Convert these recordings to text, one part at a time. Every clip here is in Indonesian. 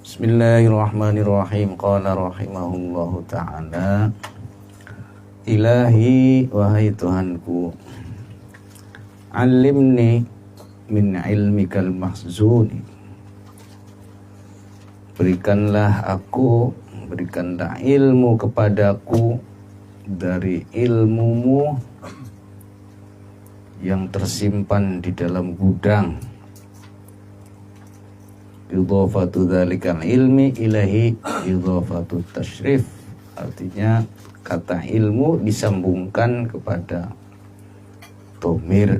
Bismillahirrahmanirrahim. Qala rahimahullahu ta'ala, Ilahi, wahai Tuhanku, alimni min ilmikal mahzuni, berikanlah ilmu kepadaku dari ilmumu yang tersimpan di dalam gudang. Idhafatu dzalikal ilmi ilahi idhafatu tasyrif, artinya kata ilmu disambungkan kepada dhamir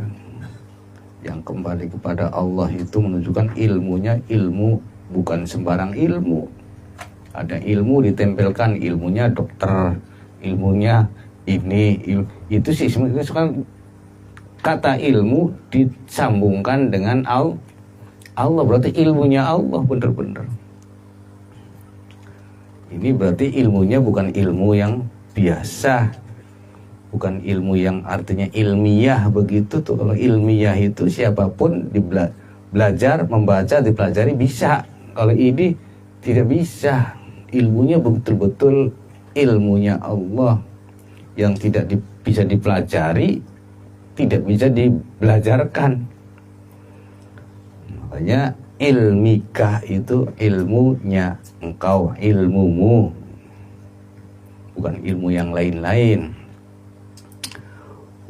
yang kembali kepada Allah, itu menunjukkan ilmunya ilmu bukan sembarang ilmu. Ada ilmu ditempelkan, ilmunya dokter, ilmunya itu sih sebenarnya kata ilmu disambungkan dengan Allah, berarti ilmunya Allah benar-benar. Ini berarti ilmunya bukan ilmu yang biasa, bukan ilmu yang artinya ilmiah begitu tuh. Kalau ilmiah itu siapapun belajar, membaca, dipelajari bisa. Kalau ini tidak bisa. Ilmunya betul-betul ilmunya Allah yang tidak bisa dipelajari, tidak bisa dibelajarkan. Makanya ilmika itu ilmunya engkau, ilmumu, bukan ilmu yang lain-lain.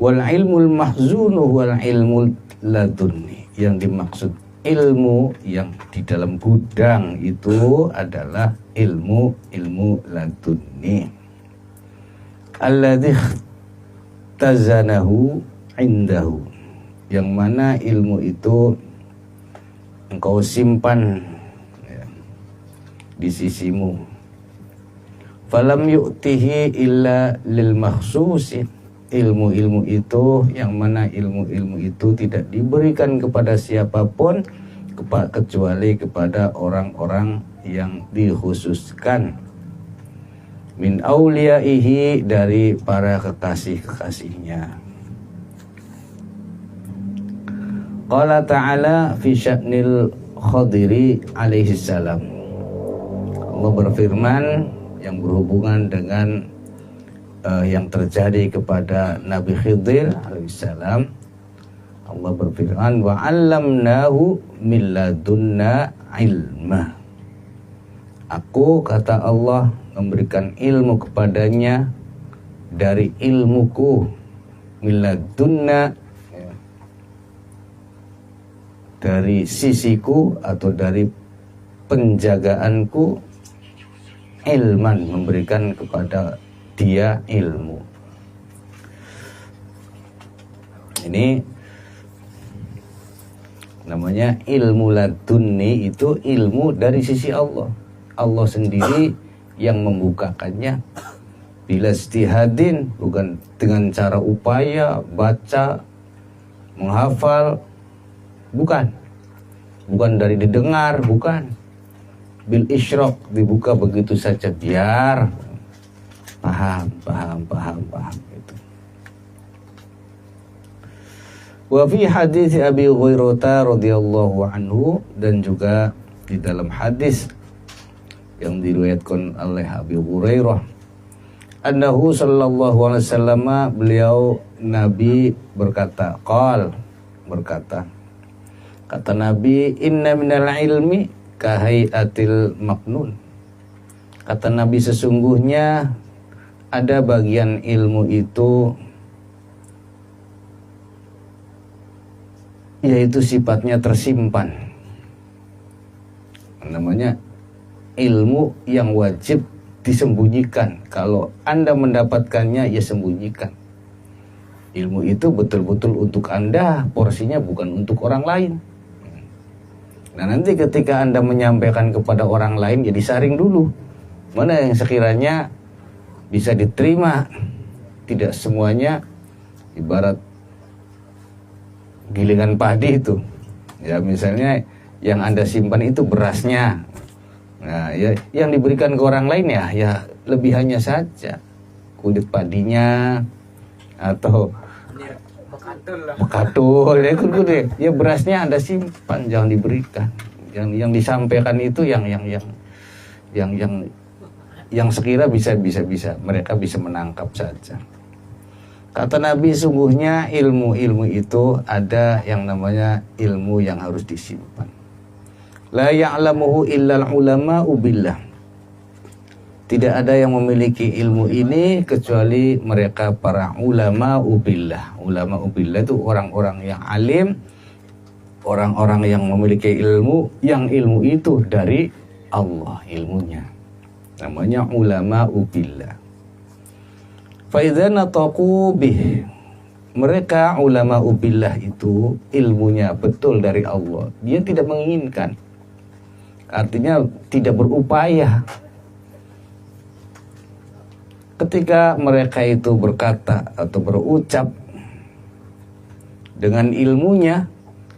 Wal ilmul mahzunu wal ilmul ladunni, yang dimaksud ilmu yang di dalam gudang itu adalah ilmu ladunni, alladzi tazanahu indahu, yang mana ilmu itu engkau simpan di sisimu. Falam yu'tihi illa lil makhsusi, ilmu-ilmu itu yang mana ilmu-ilmu itu tidak diberikan kepada siapapun kecuali kepada orang-orang yang dikhususkan. Min auliyaihi, dari para kekasih-kekasihnya. Qala ta'ala fi sya'nil Khadiri alaihi salam, Allah berfirman yang berhubungan dengan yang terjadi kepada Nabi Khidir alaihi salam. Allah berfirman, wa 'allamnahu min ladunna ilma, aku, kata Allah, memberikan ilmu kepadanya dari ilmuku, min ladunna, dari sisiku atau dari penjagaanku, ilman, memberikan kepada dia ilmu. Ini namanya ilmu ladunni, itu ilmu dari sisi Allah. Allah sendiri yang membukakannya, bila istihadin, bukan dengan cara upaya, baca, menghafal, bukan dari didengar, bukan. Bil isyraq, dibuka begitu saja biar paham itu. Wa fi hadis Abi Hurairah radhiyallahu anhu, dan juga di dalam hadis yang diriwayatkan oleh Abi Hurairah, annahu sallallahu alaihi wasallam, beliau Nabi berkata, kata Nabi, inna minal ilmi kahaiatil maknun, kata Nabi, sesungguhnya ada bagian ilmu itu yaitu sifatnya tersimpan. Namanya ilmu yang wajib disembunyikan. Kalau Anda mendapatkannya, ya sembunyikan. Ilmu itu betul-betul untuk Anda, porsinya bukan untuk orang lain. Nah, nanti ketika Anda menyampaikan kepada orang lain, ya disaring dulu mana yang sekiranya bisa diterima. Tidak semuanya ibarat gilingan padi itu. Ya, misalnya yang Anda simpan itu berasnya. Nah, ya yang diberikan ke orang lain ya lebihannya saja. Kulit padinya atau Bekadul ya, ya berasnya Anda simpan, jangan diberikan. Yang disampaikan itu yang yang sekira bisa mereka bisa menangkap saja. Kata Nabi, sungguhnya ilmu itu ada yang namanya ilmu yang harus disimpan. La ya'lamuhu illal ulama'u billah. Tidak ada yang memiliki ilmu ini kecuali mereka para ulama'u billah. Ulama'u billah itu orang-orang yang alim, orang-orang yang memiliki ilmu, yang ilmu itu dari Allah ilmunya. Namanya ulama'u billah. Fa'idha nataqu bih. Mereka ulama'u billah itu ilmunya betul dari Allah. Dia tidak menginginkan. Artinya tidak berupaya. Ketika mereka itu berkata atau berucap dengan ilmunya,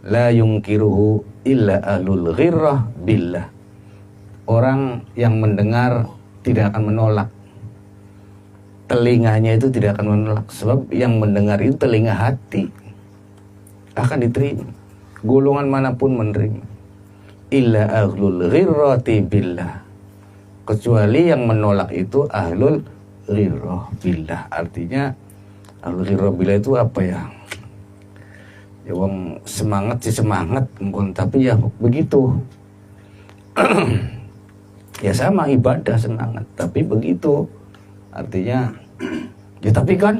la yungkiruhu illa ahlul ghirrah billah. Orang yang mendengar tidak akan menolak. Telinganya itu tidak akan menolak, sebab yang mendengar itu telinga hati, akan diterima. Golongan manapun menerima. Illa ahlul ghirrati billah. Kecuali yang menolak itu ahlul ghirrah billah. Artinya ahlul ghirrah billah itu apa ya? Ya wong semangat sih semangat, tapi ya begitu. Ya sama ibadah semangat, tapi begitu. Artinya ya tapi kan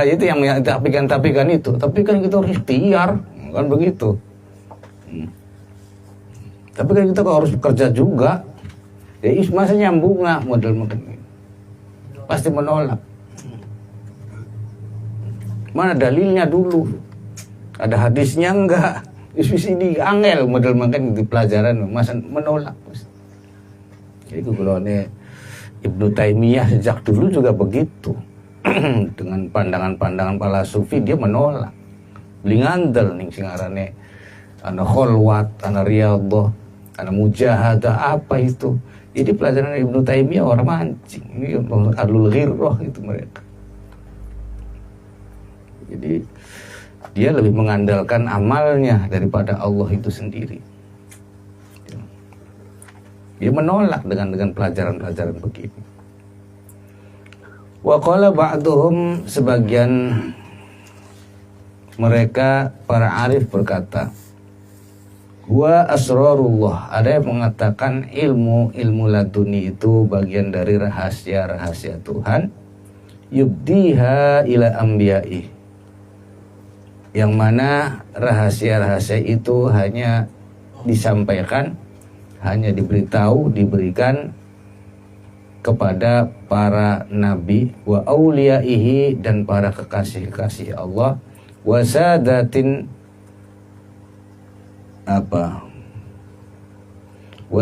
itu yang tapi kan itu, tapi kan kita harus ikhtiar, kan begitu. Tapi kan kita harus bekerja juga. Ya masa nyambung nggak model makan, pasti menolak. Mana dalilnya dulu? Ada hadisnya enggak? Ini angel model makan di pelajaran, masa menolak. Jadi kalau ini Ibnu Taimiyah sejak dulu juga begitu. Dengan pandangan-pandangan para sufi dia menolak. Beli ngandel nih singarane ana kholwat, ana riyadhah, ana mujahadah, apa itu? Jadi pelajaran Ibnu Taimiyah orang mancing. Ini ahlul ghirrah itu mereka. Jadi dia lebih mengandalkan amalnya daripada Allah itu sendiri. Dia menolak dengan pelajaran-pelajaran begini. Wa qala ba'duhum, sebagian mereka para arif berkata, wa asrarullah, ada yang mengatakan ilmu laduni itu bagian dari rahasia-rahasia Tuhan, yubdiha ila anbiya'i, yang mana rahasia-rahasia itu hanya disampaikan, hanya diberikan kepada para nabi, wa auliyaihi, dan para kekasih-kekasih Allah, wa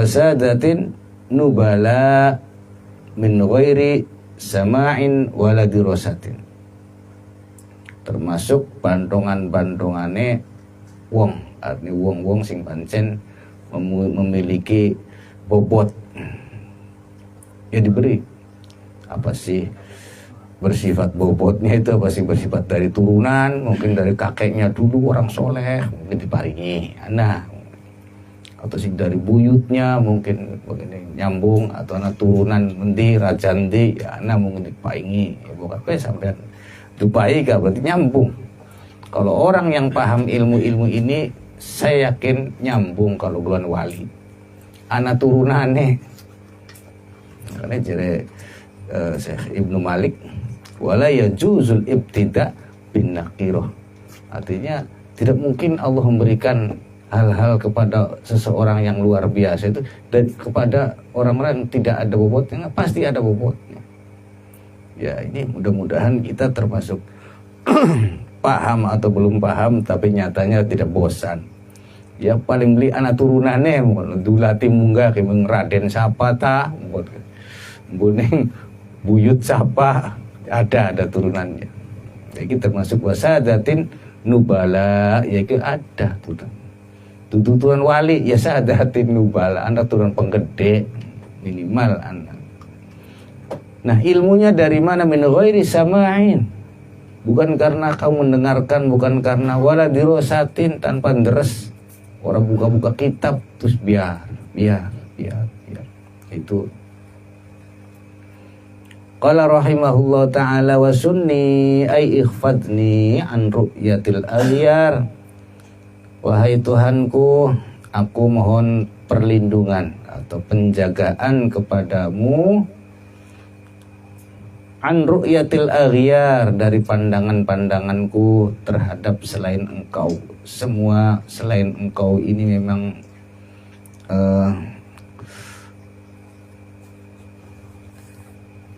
sadatin nubala min ghairi sama'in wala dirasatin, termasuk bantongan-bantongane wong, artinya wong-wong sing pancen memiliki bobot, ya diberi apa sih bersifat bobotnya itu, apa sih bersifat dari turunan, mungkin dari kakeknya dulu orang soleh, mungkin diparingi anak, atau sih dari buyutnya mungkin nyambung, atau anak turunan endi raja endi ya anak mungkin diparingi, ya pokoknya sampai dupai gak berarti nyambung. Kalau orang yang paham ilmu-ilmu ini, saya yakin nyambung kalau bulan wali. Anak turunannya, karena jadi Syekh Ibnu Malik, wala yajuzul ibtida bin nakirah. Artinya tidak mungkin Allah memberikan hal-hal kepada seseorang yang luar biasa itu dan kepada orang-orang yang tidak ada bobotnya, pasti ada bobotnya. Ya ini mudah-mudahan kita termasuk paham atau belum paham, tapi nyatanya tidak bosan. Ya paling beli anak turunannya, dulati munggah kemeng Raden siapa ta, buning buyut siapa, ada turunannya. Jadi termasuk wasadatin nubala, ya itu ada turunan wali, ya sadatin nubala, anak turun penggede minimal anak. Nah ilmunya dari mana? Min ghairi sama'in, bukan karena kamu mendengarkan, bukan karena wala dirosatin, tanpa deres. Orang buka-buka kitab terus biar. Itu qala rahimahullah ta'ala wa sunni ay ikhfadni an ru'yatil aghyar. Wahai Tuhanku, aku mohon perlindungan atau penjagaan kepadamu an ru'yatil aghyar, dari pandangan-pandanganku terhadap selain engkau. Semua selain engkau ini memang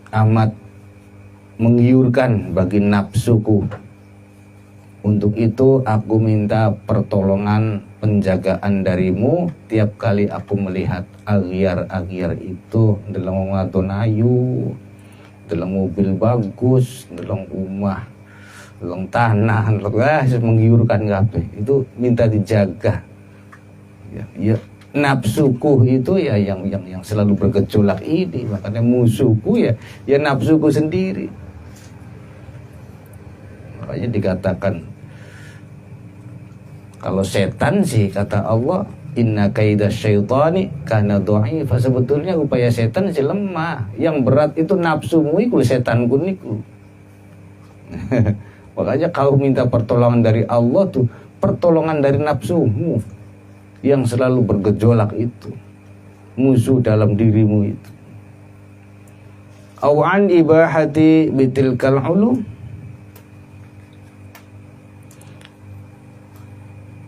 amat menggiurkan bagi nafsuku. Untuk itu aku minta pertolongan, penjagaan darimu tiap kali aku melihat aghyar-aghyar itu dalam ngaton ayu, dalam mobil bagus, dalam rumah, dalam tanah, menggiurkan kabeh. Itu minta dijaga. Ya, nafsuku itu ya yang selalu bergejolak ini. Makanya musuhku ya nafsuku sendiri. Makanya dikatakan kalau setan sih kata Allah, inna kaida syaitani kana dha'ifa. Sebetulnya upaya setan sih lemah. Yang berat itu nafsumu iku, setanku niku. Makanya kau minta pertolongan dari Allah tuh, pertolongan dari nafsumu yang selalu bergejolak itu, musuh dalam dirimu itu. Awan ibahati bitilkal ulum,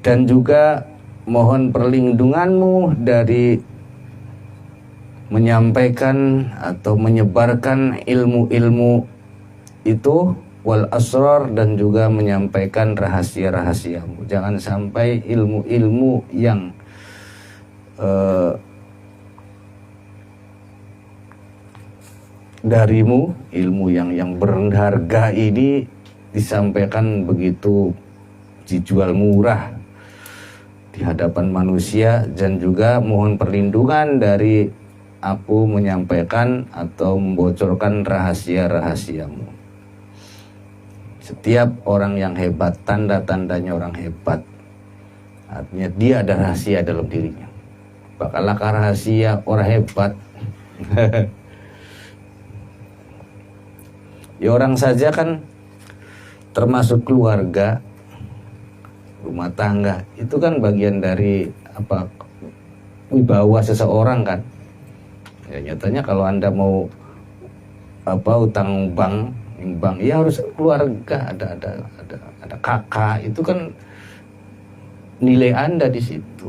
dan juga mohon perlindunganmu dari menyampaikan atau menyebarkan ilmu-ilmu itu, wal asrar, dan juga menyampaikan rahasia-rahasiamu. Jangan sampai ilmu-ilmu yang darimu, ilmu yang berharga ini disampaikan begitu dijual murah di hadapan manusia. Dan juga mohon perlindungan dari aku menyampaikan atau membocorkan rahasia-rahasiamu. Setiap orang yang hebat, tanda-tandanya orang hebat, artinya dia ada rahasia dalam dirinya. Bakalakah rahasia orang hebat? Ya orang saja kan, termasuk keluarga, rumah tangga, itu kan bagian dari wibawa seseorang kan. Ya nyatanya kalau Anda mau utang bank, ya harus keluarga, ada kakak, itu kan nilai Anda di situ.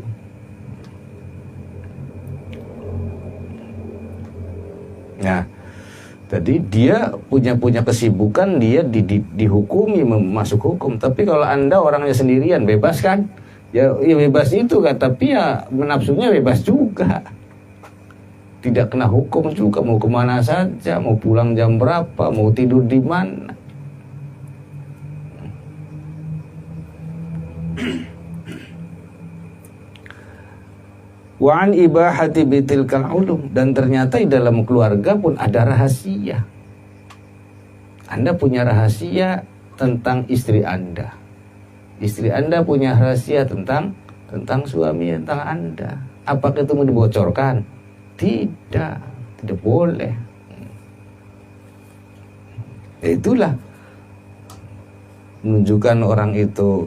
Nah, jadi dia punya kesibukan, dia dihukumi, masuk hukum. Tapi kalau Anda orangnya sendirian, bebas kan? Ya bebas itu kan, tapi ya menafsunya bebas juga. Tidak kena hukum juga, mau kemana saja, mau pulang jam berapa, mau tidur di mana. Wa an ibahati bitilkal ulum, dan ternyata di dalam keluarga pun ada rahasia. Anda punya rahasia tentang istri Anda. Istri Anda punya rahasia tentang suami, tentang Anda. Apakah itu mau dibocorkan? Tidak boleh. Ya itulah menunjukkan orang itu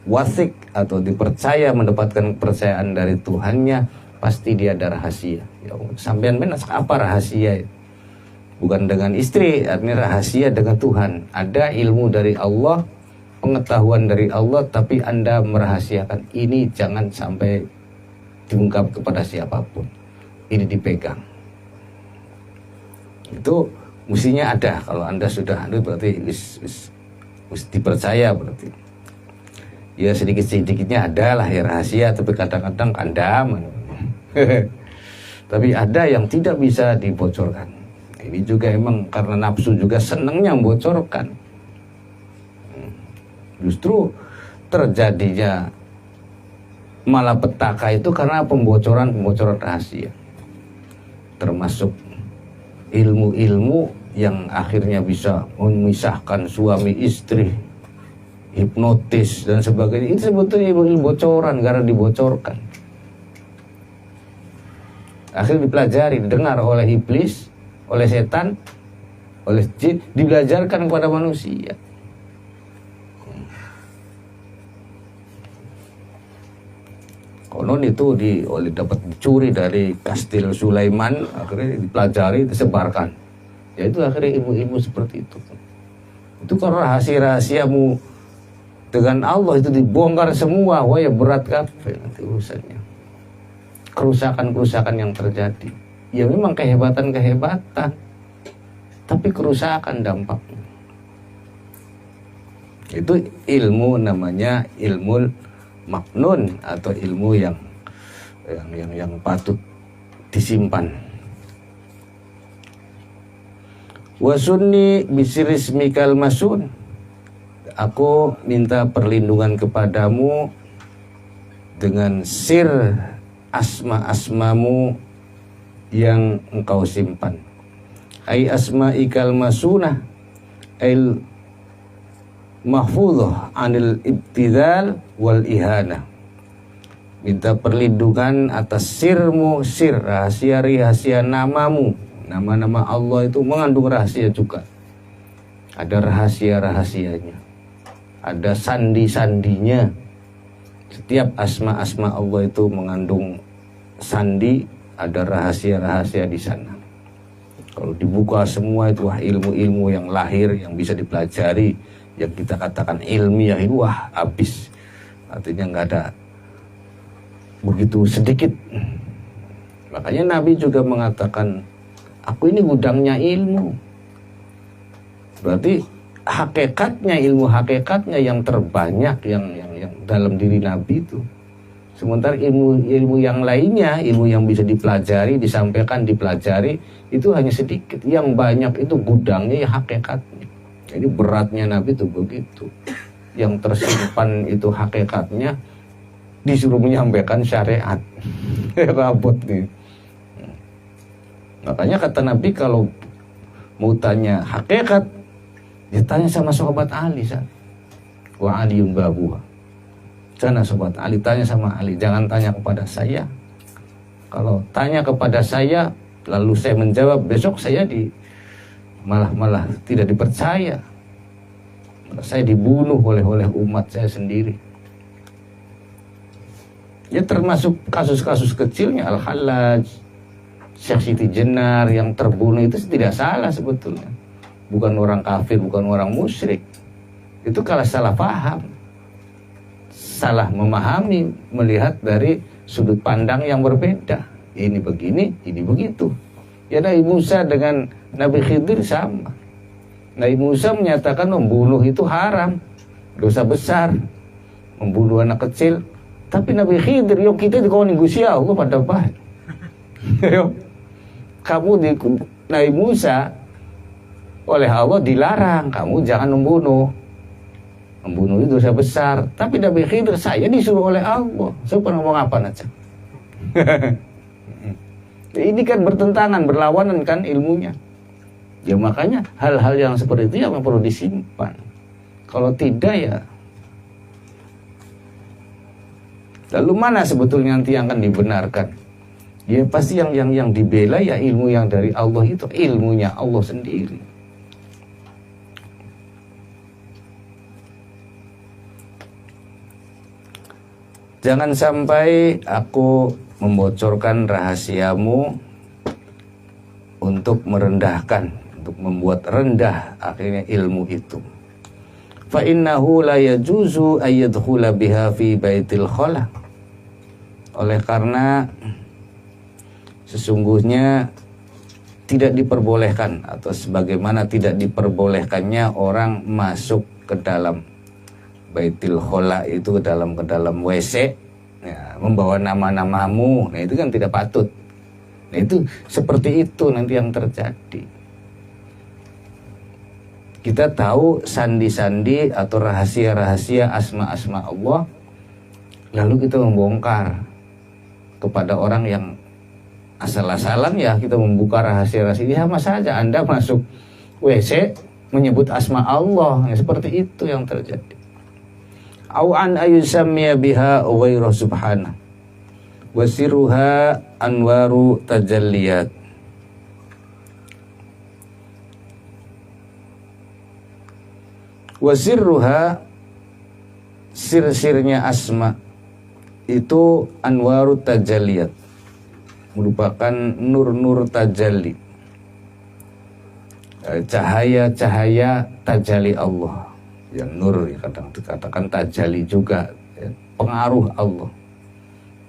wasik atau dipercaya, mendapatkan kepercayaan dari Tuhannya, pasti dia ada rahasia. Ya, sampean menas apa rahasia? Bukan dengan istri, artinya rahasia dengan Tuhan. Ada ilmu dari Allah, pengetahuan dari Allah, tapi Anda merahasiakan ini, jangan sampai diungkap kepada siapapun. Ini dipegang. Itu mestinya ada. Kalau Anda sudah berarti dipercaya berarti. Ya sedikit-sedikitnya ada lah ya rahasia, tapi kadang-kadang kandam. Tapi ada yang tidak bisa dibocorkan. Ini juga emang karena nafsu juga senangnya membocorkan. Justru terjadinya malapetaka itu karena pembocoran rahasia. Termasuk ilmu-ilmu yang akhirnya bisa memisahkan suami istri, hipnotis dan sebagainya. Ini sebetulnya ilmu bocoran karena dibocorkan. Akhirnya dipelajari, didengar oleh iblis, oleh setan, oleh jin, dibelajarkan kepada manusia. Konon itu dapat dicuri dari kastil Sulaiman, akhirnya dipelajari, disebarkan. Ya itu akhirnya ilmu-ilmu seperti itu. Itu kalau rahasia-rahasiamu dengan Allah itu dibongkar semua, wah ya berat kabeh nanti urusannya. Kerusakan-kerusakan yang terjadi, ya memang kehebatan-kehebatan, tapi kerusakan dampaknya. Itu ilmu namanya ilmu maknun atau ilmu yang patut disimpan. Wasunni bisirismikal masun, aku minta perlindungan kepadamu dengan sir asma-asmamu yang engkau simpan. Ai asma'ikal masunah al mahfudhah anil ibtidal wal ihana. Minta perlindungan atas sirmu, sir rahasia-rahasia namamu. Nama-nama Allah itu mengandung rahasia juga. Ada rahasia-rahasianya, ada sandi-sandinya. Setiap asma-asma Allah itu mengandung sandi, ada rahasia-rahasia di sana. Kalau dibuka semua itu, wah ilmu-ilmu yang lahir, yang bisa dipelajari, yang kita katakan ilmiah itu, wah habis. Artinya nggak ada begitu sedikit. Makanya Nabi juga mengatakan, aku ini gudangnya ilmu. Berarti hakikatnya, ilmu hakikatnya yang terbanyak yang dalam diri Nabi itu. Sementara ilmu yang lainnya, ilmu yang bisa dipelajari, disampaikan, dipelajari, itu hanya sedikit. Yang banyak itu gudangnya ya hakikatnya. Jadi beratnya Nabi itu begitu. Yang tersimpan itu hakikatnya, disuruh menyampaikan syariat. Rabot nih. Makanya kata Nabi kalau mau tanya hakikat, dia tanya sama sahabat Ali, wa aliyun babuha. Sana sahabat Ali, tanya sama Ali, jangan tanya kepada saya. Kalau tanya kepada saya lalu saya menjawab, besok saya malah tidak dipercaya. Saya dibunuh oleh umat saya sendiri. Ya termasuk kasus-kasus kecilnya Al-Hallaj, Syekh Siti Jenar yang terbunuh itu tidak salah sebetulnya. Bukan orang kafir, bukan orang musyrik. Itu kalau salah paham, salah memahami, melihat dari sudut pandang yang berbeda. Ini begini, ini begitu. Ya Nabi Musa dengan Nabi Khidir sama. Nabi Musa menyatakan membunuh itu haram, dosa besar, membunuh anak kecil. Tapi Nabi Khidir, yuk kita dikawin Gusti Allah pada baik. Kamu di Nabi Musa oleh Allah dilarang, kamu jangan membunuh. Membunuh itu dosa besar. Tapi Nabi Khidir, saya disuruh oleh Allah. Saya pernah ngomong apa aja. Ini kan bertentangan, berlawanan kan ilmunya. Ya makanya hal-hal yang seperti itu yang perlu disimpan. Kalau tidak ya. Lalu mana sebetulnya nanti yang akan dibenarkan? Ya pasti yang dibela ya ilmu yang dari Allah itu, ilmunya Allah sendiri. Jangan sampai aku membocorkan rahasiamu untuk merendahkan, untuk membuat rendah akhirnya ilmu itu. Fa innahu la yajuzu ayyadkhula biha fi baitil khala. Oleh karena sesungguhnya tidak diperbolehkan, atau sebagaimana tidak diperbolehkannya orang masuk ke dalam baitil khala itu, ke dalam WC ya, membawa nama-namamu. Nah itu kan tidak patut. Nah itu seperti itu nanti yang terjadi. Kita tahu sandi-sandi atau rahasia-rahasia asma-asma Allah, lalu kita membongkar kepada orang yang asal-asalan, ya kita membuka rahasia-rahasia. Ya sama saja Anda masuk WC menyebut asma Allah, ya, seperti itu yang terjadi. Au an ayusammiya biha ghairu subhanahu, Wasiruha anwaru tajalliyat. Wasirruha, sir-sirnya asma itu anwaru tajalliyat, merupakan nur-nur tajalli, cahaya-cahaya tajalli Allah. Yang nur kadang dikatakan tajalli juga, ya, pengaruh Allah.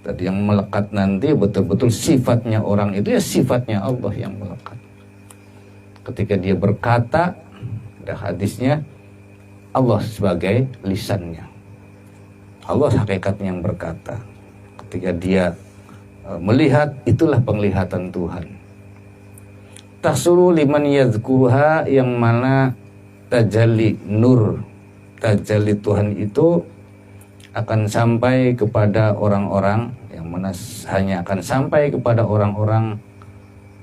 Tadi yang melekat nanti betul-betul sifatnya orang itu ya sifatnya Allah yang melekat. Ketika dia berkata, ada hadisnya, Allah sebagai lisannya. Allah hakikatnya yang berkata. Ketika dia melihat, itulah penglihatan Tuhan. Tahsulu liman yadhkuruha, yang mana tajalli nur, tajalli Tuhan itu akan sampai kepada orang-orang yang mana hanya akan sampai kepada orang-orang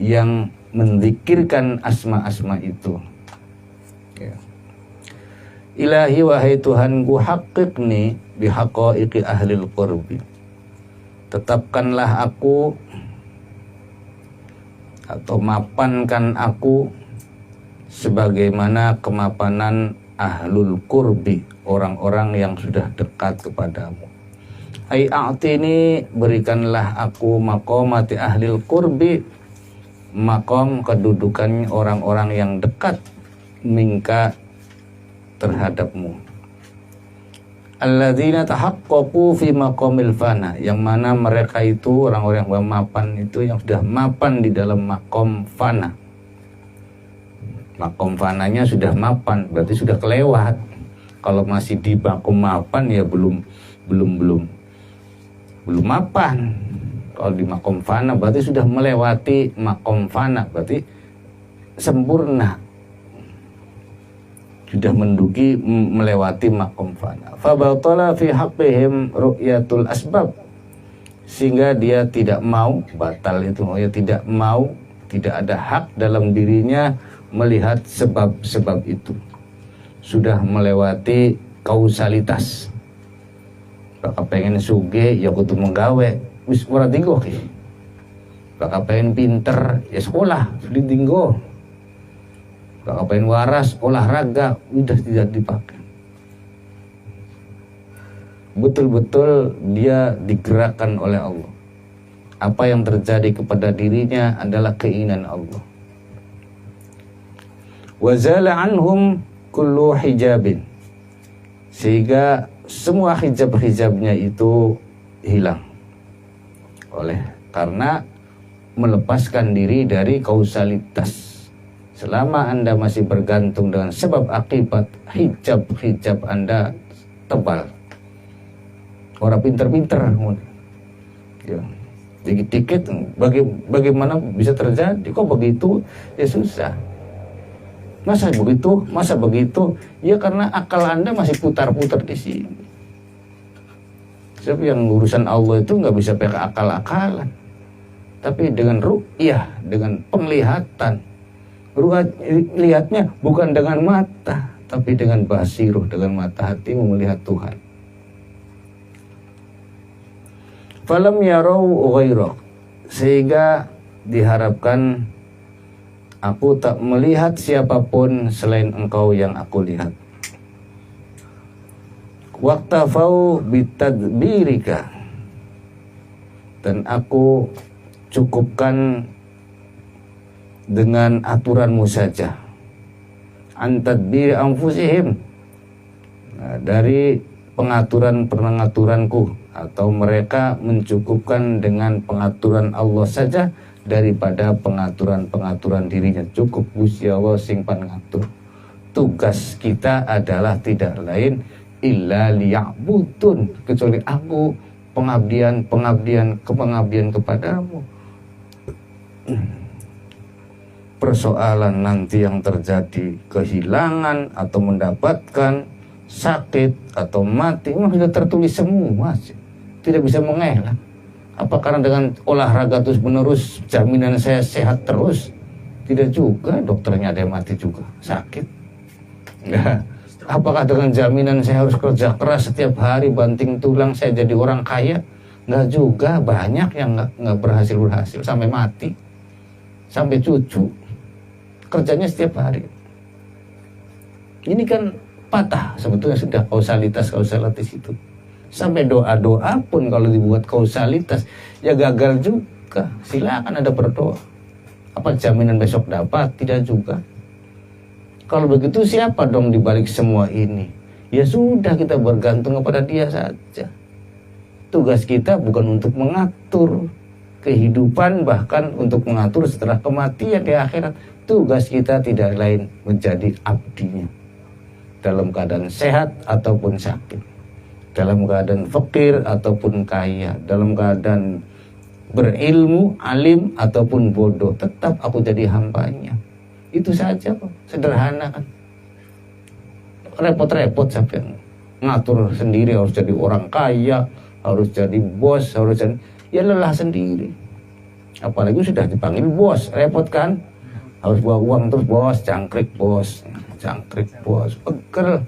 yang menzikirkan asma-asma itu. Ya. Ilahi wahai Tuhanku, haqiqni bihaqaiqi ahlil qurbi. Tetapkanlah aku atau mapankan aku sebagaimana kemapanan ahlul qurbi, orang-orang yang sudah dekat kepadamu. Ai a'tini, berikanlah aku maqamati ahlil qurbi, maqam kedudukan orang-orang yang dekat minka terhadapmu. Alladzina tahaqqaqu fi maqamil fana, yang mana mereka itu orang-orang yang mapan itu yang sudah mapan di dalam maqam fana. Makom fananya sudah mapan, berarti sudah kelewat. Kalau masih di makom mapan ya belum mapan. Kalau di makom fana berarti sudah melewati makom fana, berarti sempurna. Sudah menduki melewati makom fana. Fa batala fi haqqihim ru'yatul asbab, sehingga dia tidak mau, batal itu ya tidak mau, tidak ada hak dalam dirinya melihat sebab-sebab itu. Sudah melewati kausalitas. Bakal pengen suge ya kudu menggawe, wis ora tinggo ki. Bakal pengen pinter ya sekolah, sudah tinggo. Bakal pengen waras, olahraga, udah tidak dipakai. Betul-betul dia digerakkan oleh Allah. Apa yang terjadi kepada dirinya adalah keinginan Allah. Wazala anhum kullu hijabin, sehingga semua hijab-hijabnya itu hilang karena melepaskan diri dari kausalitas. Selama Anda masih bergantung dengan sebab akibat, hijab Anda tebal. Orang pinter-pinter ya. Dikit-dikit bagaimana bisa terjadi, kok begitu ya susah. Masa begitu? Ya karena akal Anda masih putar-putar di sini. Sebab yang urusan Allah itu nggak bisa pakai akal-akalan. Tapi dengan ru'yah, dengan penglihatan. Lihatnya bukan dengan mata, tapi dengan basiruh, dengan mata hatimu melihat Tuhan. Falam yarau ghairak, sehingga diharapkan aku tak melihat siapapun selain engkau yang aku lihat. Waktafau bitadbirika, dan aku cukupkan dengan aturanmu saja. Antadbir anfusihim, dari pengaturanku, atau mereka mencukupkan dengan pengaturan Allah saja daripada pengaturan dirinya. Cukup Gusti Allah sing pangatur. Tugas kita adalah tidak lain illa liya'budun, kecuali aku pengabdian kepadamu. Persoalan nanti yang terjadi, kehilangan atau mendapatkan sakit atau mati, memang sudah tertulis semua, tidak bisa mengelak. Apa karena dengan olahraga terus menerus jaminan saya sehat terus? Tidak juga, dokternya ada yang mati juga, sakit. Ya. Apakah dengan jaminan saya harus kerja keras setiap hari banting tulang saya jadi orang kaya? Nggak juga, banyak yang nggak berhasil sampai mati, sampai cucu. Kerjanya setiap hari. Ini kan patah sebetulnya sudah kausalitas itu. Sampai doa-doa pun kalau dibuat kausalitas ya gagal juga. Silakan ada berdoa. Apa jaminan besok dapat? Tidak juga. Kalau begitu siapa dong dibalik semua ini? Ya sudah, kita bergantung kepada Dia saja. Tugas kita bukan untuk mengatur kehidupan, bahkan untuk mengatur setelah kematian di akhirat. Tugas kita tidak lain menjadi abdinya. Dalam keadaan sehat ataupun sakit, dalam keadaan fakir ataupun kaya, dalam keadaan berilmu, alim ataupun bodoh, tetap aku jadi hambanya. Itu saja kok, sederhana kan. Repot-repot sampai ngatur sendiri, harus jadi orang kaya, harus jadi bos, harus jadi, ya lelah sendiri. Apalagi sudah dipanggil bos, repot kan. Harus bawa uang terus, bos, jangkrik bos, pegel.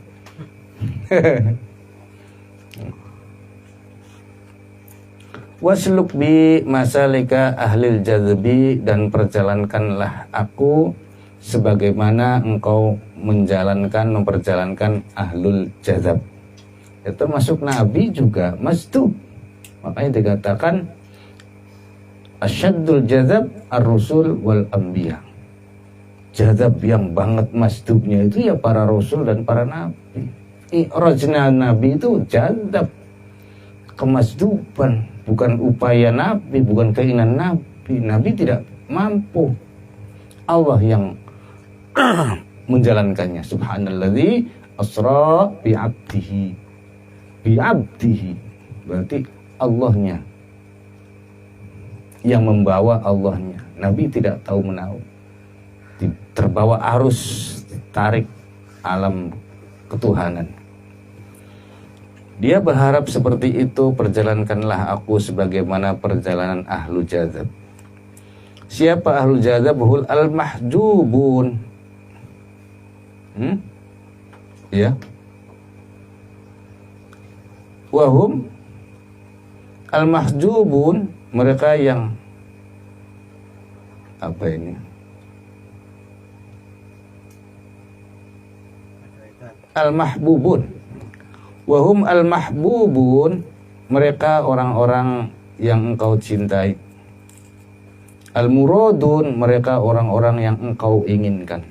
Wasluk bi masalika ahlil jazbi, dan perjalankanlah aku sebagaimana engkau memperjalankan ahlul jazab. Ya, termasuk Nabi juga masdub. Makanya dikatakan asyaddul jazab ar-rusul wal anbiya. Jazab yang banget masdubnya itu ya para rasul dan para nabi. I'rajna Nabi itu jazab, kemasduban, bukan upaya Nabi, bukan keinginan Nabi. Nabi tidak mampu, Allah yang menjalankannya. Subhanalladzi asra bi'abdihi. Berarti Allahnya yang membawa, Allahnya. Nabi tidak tahu menahu, terbawa arus tarik alam ketuhanan. Dia berharap seperti itu, perjalankanlah aku sebagaimana perjalanan ahlu jazab. Siapa ahlu jazab? Hul al-mahjubun. Ya. Wahum al-mahjubun, mereka yang apa ini? Al-mahbubun. Wahum al-mahbubun, mereka orang-orang yang engkau cintai. Al-muradun, mereka orang-orang yang engkau inginkan.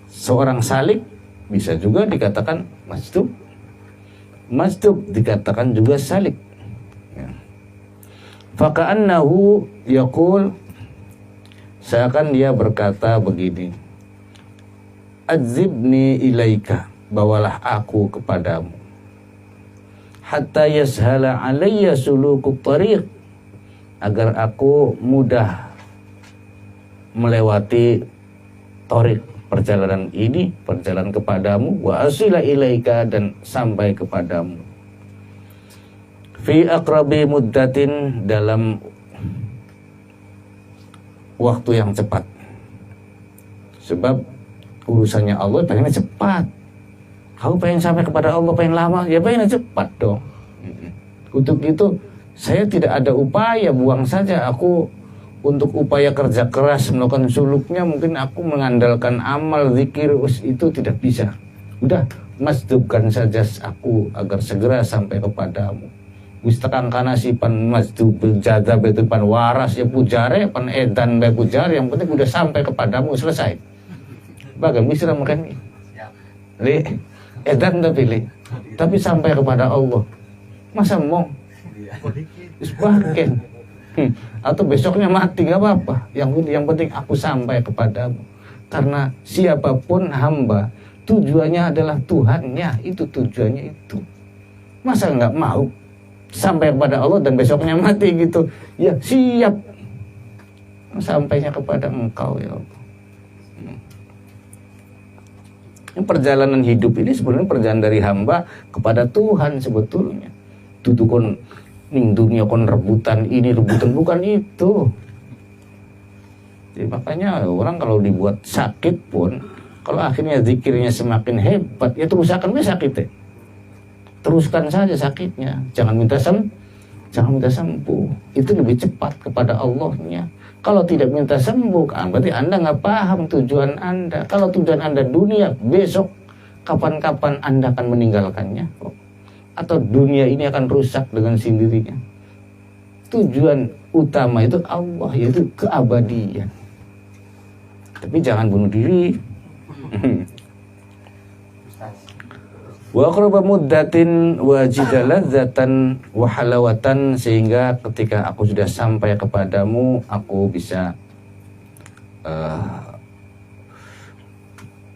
Seorang salik bisa juga dikatakan masdub. Masdub dikatakan juga salik. Ya. Faka'annahu yaqul, seakan dia berkata begini, adzibni ilaika, bawalah aku kepadamu, hatta yashala alayya sulukut tariq, agar aku mudah melewati tariq, perjalanan ini, perjalanan kepadamu, wa asila ilaika, dan sampai kepadamu, fi aqrabi muddatin, dalam waktu yang cepat. Sebab urusannya Allah pengennya cepat. Kau pengen sampai kepada Allah pengen lama, ya pengen cepat dong. Untuk itu saya tidak ada upaya, buang saja aku untuk upaya kerja keras melakukan suluknya. Mungkin aku mengandalkan amal zikir, itu tidak bisa. Udah, masdubkan saja aku agar segera sampai kepadamu. Wis tekan kana sipan masdub jazab itu pan waras ya pujare, pan edan bae pujare, yang penting udah sampai kepadamu, selesai. Bagan bisa makan li edan tapi sampai kepada Allah. Masa mau sebagian atau besoknya mati nggak apa-apa, yang penting aku sampai kepadamu. Karena siapapun hamba tujuannya adalah Tuhannya, itu tujuannya itu. Masa nggak mau sampai kepada Allah dan besoknya mati gitu? Ya siap, sampainya kepada Engkau ya Allah. Perjalanan hidup ini sebenarnya perjalanan dari hamba kepada Tuhan sebetulnya. Tutukon ning dunia kon rebutan ini rebutan, bukan itu. Jadi makanya orang kalau dibuat sakit pun, kalau akhirnya zikirnya semakin hebat, ya terus akan sakit ya. teruskan saja sakitnya, jangan minta sembuh. Itu lebih cepat kepada Allahnya. Kalau tidak minta sembuh, kan berarti Anda nggak paham tujuan Anda. Kalau tujuan Anda dunia, besok kapan-kapan Anda akan meninggalkannya, atau dunia ini akan rusak dengan sendirinya. Tujuan utama itu Allah, yaitu keabadian. Tapi jangan bunuh diri. Wa aqraba muddatin wajida ladzatan wa halawatan, sehingga ketika aku sudah sampai kepadamu aku bisa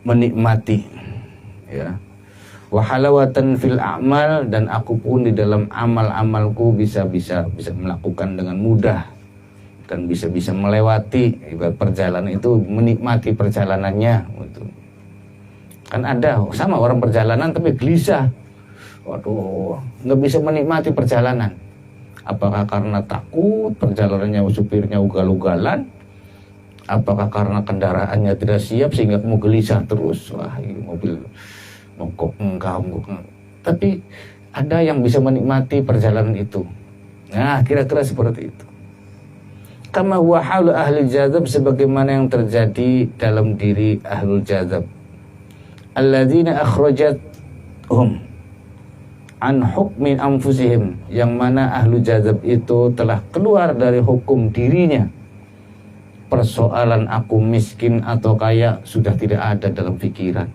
menikmati, ya. Wa halawatan fil a'mal, dan aku pun di dalam amal-amalku bisa melakukan dengan mudah dan bisa melewati. Ibarat perjalanan itu menikmati perjalanannya gitu. Kan ada sama orang perjalanan tapi gelisah, waduh, nggak bisa menikmati perjalanan. Apakah karena takut perjalanannya, supirnya ugal-ugalan, apakah karena kendaraannya tidak siap sehingga kamu gelisah terus, wah ini mobil mogok enggak. Tapi ada yang bisa menikmati perjalanan itu. Nah, kira-kira seperti itu. Kama huwa halu ahli jazab, sebagaimana yang terjadi dalam diri ahlul jazab. Alladzina akhrajathum an hukmin anfusihim, yang mana ahlu jazab itu telah keluar dari hukum dirinya. Persoalan aku miskin atau kaya sudah tidak ada dalam pikiran.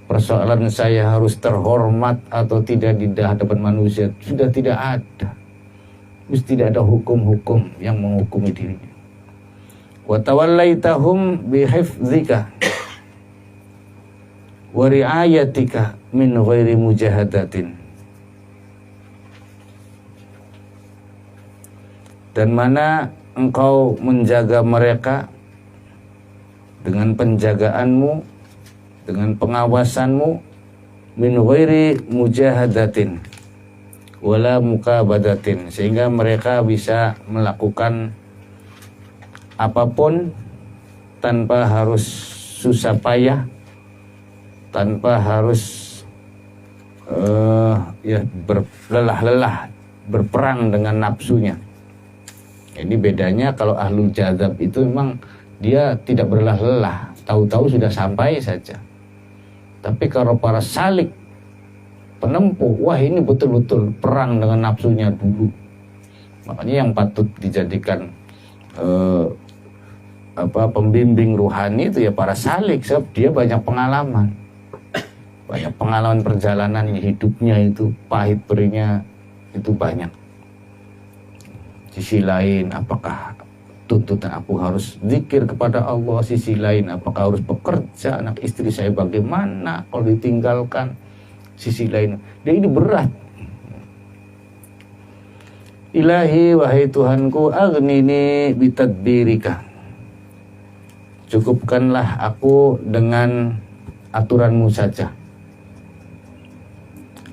Persoalan saya harus terhormat atau tidak di hadapan manusia sudah tidak ada. Mesti tidak ada hukum-hukum yang menghukumi dirinya. Wa tawallaitahum bihifdzika wa ri'ayatika min ghairi mujahadatin. Dan mana engkau menjaga mereka dengan penjagaanmu, dengan pengawasanmu, min ghairi mujahadatin wala mukabadatin, sehingga mereka bisa melakukan apapun tanpa harus susah payah, tanpa harus berlelah-lelah berperang dengan nafsunya. Ini bedanya. Kalau ahlul jazab itu memang dia tidak berlelah-lelah, tahu-tahu sudah sampai saja. Tapi kalau para salik penempuh, wah ini betul-betul perang dengan nafsunya dulu. Makanya yang patut dijadikan pembimbing ruhani itu ya para salik, sebab dia banyak pengalaman perjalanan hidupnya, itu pahit perihnya itu banyak. Sisi lain, apakah tuntutan aku harus zikir kepada Allah? Sisi lain, apakah harus bekerja? Anak istri saya bagaimana kalau ditinggalkan? Sisi lain, dia ini berat. Ilahi, wahai Tuhanku, aghnini bitadbirika, cukupkanlah aku dengan aturanmu saja.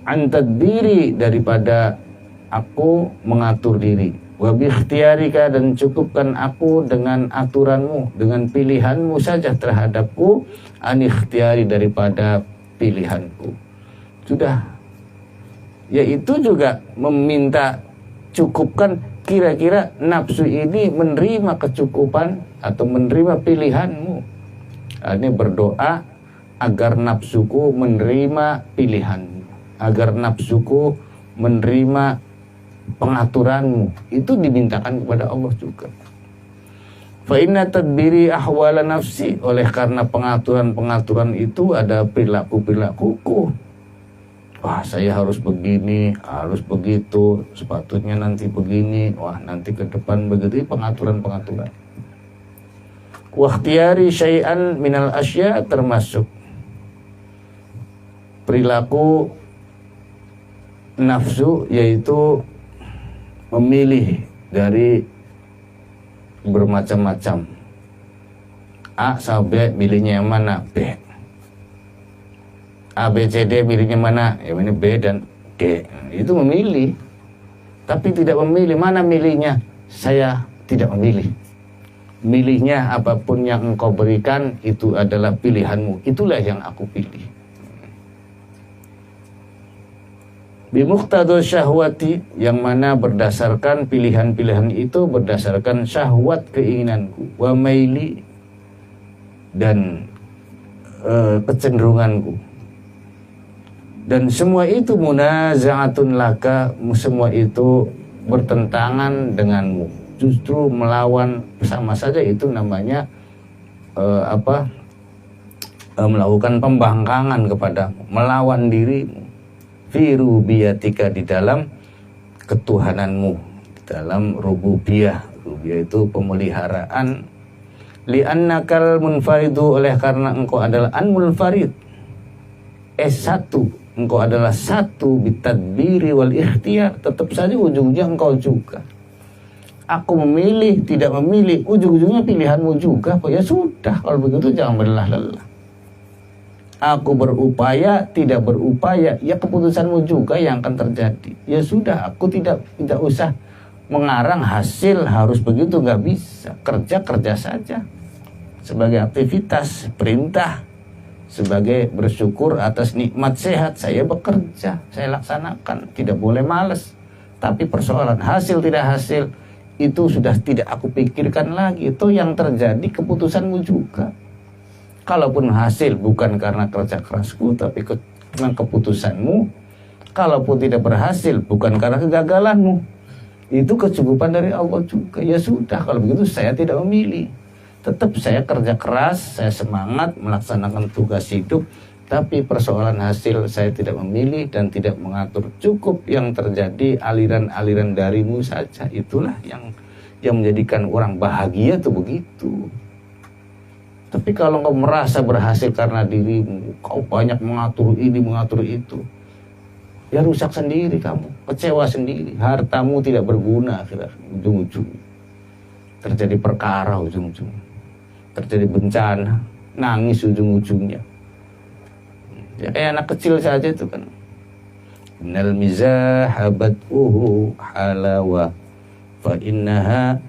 Antadbiri, daripada aku mengatur diri. Wa bikhtiyarika, dan cukupkan aku dengan aturanmu, dengan pilihanmu saja terhadapku. Anikhtiyari, daripada pilihanku. Sudah. Yaitu juga meminta cukupkan, kira-kira nafsu ini menerima kecukupan atau menerima pilihanmu. Ini berdoa agar nafsuku menerima pilihanmu, agar nafsuku menerima pengaturanmu. Itu dimintakan kepada Allah juga. Fa inna tadbiri ahwala nafsi, oleh karena pengaturan-pengaturan itu ada perilaku-perilakuku. Wah, saya harus begini, harus begitu, sepatutnya nanti begini, wah nanti ke depan begitu, pengaturan-pengaturan. Wa ikhtiyari syai'an minal asya, termasuk perilaku nafsu, yaitu memilih dari bermacam-macam. A sampai B, milihnya yang mana? B. A, B, C, D, milihnya mana? Ya ini B dan D. Itu memilih. Tapi tidak memilih. Mana milihnya? Saya tidak memilih. Milihnya apapun yang engkau berikan, itu adalah pilihanmu. Itulah yang aku pilih. Bimuqtadul syahwati, yang mana berdasarkan pilihan-pilihan itu berdasarkan syahwat keinginanku, wa maili, dan kecenderunganku. Dan semua itu munaza'atun laka, semua itu bertentangan denganmu, justru melawan, sama saja itu namanya melakukan pembangkangan kepadamu, melawan dirimu, fi rubiyatika, di dalam ketuhananmu, di dalam rububiyah. Rububiyah itu pemeliharaan. Li'annakal munfaridu, oleh karena engkau adalah an-munfarid, satu, engkau adalah satu, bitadbiri wal ikhtiyar, tetap saja ujungnya engkau juga. Aku memilih, tidak memilih, ujung-ujungnya pilihanmu juga. Ya sudah, kalau begitu jangan berlelah-lelah. Aku berupaya, tidak berupaya, ya keputusanmu juga yang akan terjadi. Ya sudah, aku tidak usah mengarang hasil harus begitu, nggak bisa. Kerja saja sebagai aktivitas perintah, sebagai bersyukur atas nikmat sehat, saya bekerja, saya laksanakan, tidak boleh malas. Tapi persoalan hasil tidak hasil itu sudah tidak aku pikirkan lagi. Itu yang terjadi keputusanmu juga. Kalaupun hasil bukan karena kerja kerasku, tapi karena keputusanmu. Kalaupun tidak berhasil bukan karena kegagalanmu, itu kecukupan dari Allah juga. Ya sudah, kalau begitu saya tidak memilih. Tetap saya kerja keras, saya semangat melaksanakan tugas hidup, tapi persoalan hasil saya tidak memilih dan tidak mengatur. Cukup yang terjadi aliran-aliran darimu saja. Itulah yang menjadikan orang bahagia tuh begitu. Tapi kalau kau merasa berhasil karena dirimu, kau banyak mengatur ini, mengatur itu, ya rusak sendiri kamu, kecewa sendiri, hartamu tidak berguna akhirnya, ujung-ujungnya terjadi perkara, ujung-ujungnya terjadi bencana, nangis ujung-ujungnya. Ya kayak anak kecil saja itu kan. Innal mizahabat halawa fa innaha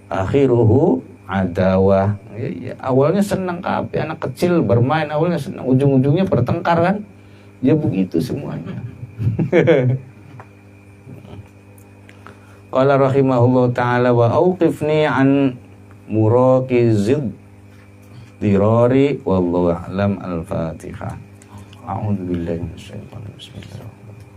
akhiruhu adawah. Ya, awalnya senang kabeh, anak kecil bermain awalnya senang, ujung-ujungnya bertengkar kan. Ya begitu semuanya. Qala rahimahullah ta'ala wa auqifni an murakizid dirari wallahu a'lam. Al-Fatihah. A'udzu billahi minasyaitonir rajim. Bismillahirrahmanirrahim.